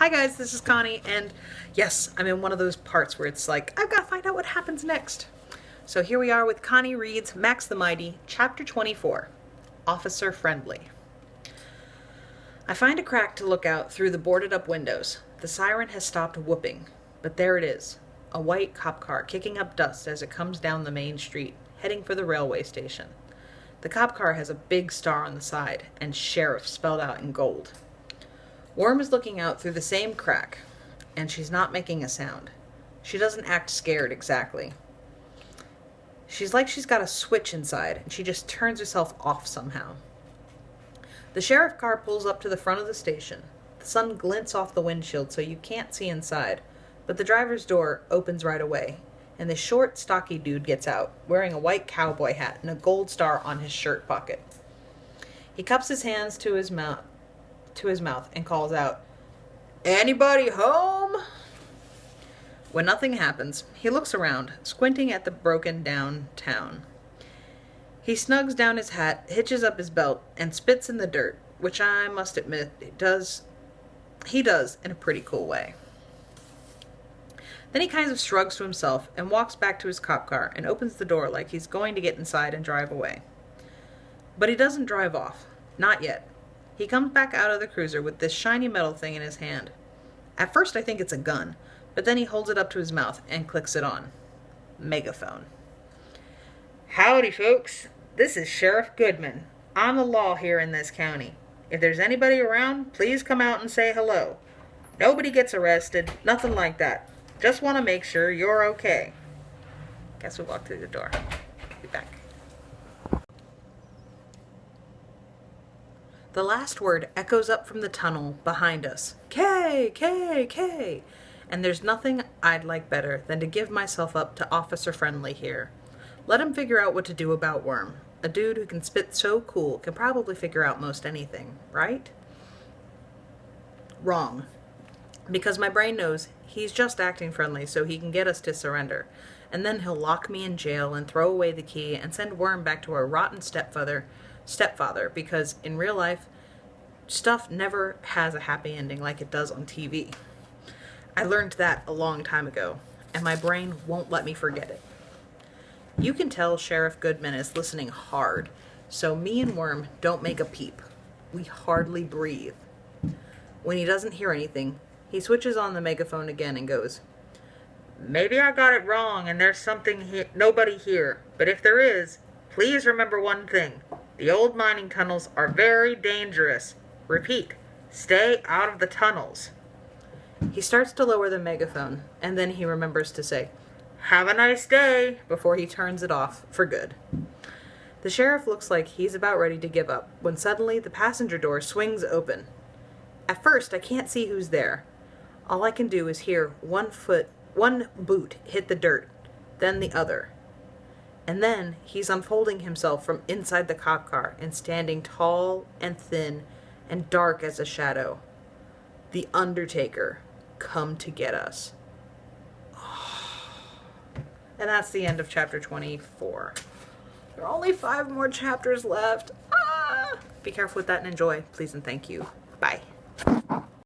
Hi guys, this is Connie, and yes, I'm in one of those parts where it's like, I've got to find out what happens next. So here we are with Connie reads Max the Mighty, Chapter 24, Officer Friendly. I find a crack to look out through the boarded up windows. The siren has stopped whooping, but there it is, a white cop car kicking up dust as it comes down the main street, heading for the railway station. The cop car has a big star on the side, and Sheriff spelled out in gold. Worm is looking out through the same crack, and she's not making a sound. She doesn't act scared exactly. She's like she's got a switch inside, and she just turns herself off somehow. The sheriff car pulls up to the front of the station. The sun glints off the windshield so you can't see inside, but the driver's door opens right away, and the short, stocky dude gets out, wearing a white cowboy hat and a gold star on his shirt pocket. He cups his hands to his mouth and calls out, "Anybody home?" When nothing happens, he looks around, squinting at the broken down town. He snugs down his hat, hitches up his belt, and spits in the dirt, which I must admit he does in a pretty cool way. Then he kind of shrugs to himself and walks back to his cop car and opens the door like he's going to get inside and drive away. But he doesn't drive off. Not yet. He comes back out of the cruiser with this shiny metal thing in his hand. At first I think it's a gun, but then he holds it up to his mouth and clicks it on. Megaphone. "Howdy, folks. This is Sheriff Goodman. I'm the law here in this county. If there's anybody around, please come out and say hello. Nobody gets arrested, nothing like that. Just want to make sure you're okay." Guess we walk through the door. Be back. The last word echoes up from the tunnel behind us. K, K, K. And there's nothing I'd like better than to give myself up to Officer Friendly here. Let him figure out what to do about Worm. A dude who can spit so cool can probably figure out most anything, right? Wrong. Because my brain knows he's just acting friendly so he can get us to surrender. And then he'll lock me in jail and throw away the key and send Worm back to our rotten stepfather, because in real life, stuff never has a happy ending like it does on TV. I learned that a long time ago, and my brain won't let me forget it. You can tell Sheriff Goodman is listening hard, so me and Worm don't make a peep. We hardly breathe. When he doesn't hear anything, he switches on the megaphone again and goes, "Maybe I got it wrong and there's nobody here, but if there is, please remember one thing. The old mining tunnels are very dangerous. Repeat, stay out of the tunnels." He starts to lower the megaphone, and then he remembers to say, "Have a nice day," before he turns it off for good. The sheriff looks like he's about ready to give up, when suddenly the passenger door swings open. At first, I can't see who's there. All I can do is hear one boot hit the dirt, then the other. And then he's unfolding himself from inside the cop car and standing tall and thin and dark as a shadow. The Undertaker, come to get us. And that's the end of chapter 24. There are only 5 more chapters left. Be careful with that and enjoy, please and thank you. Bye.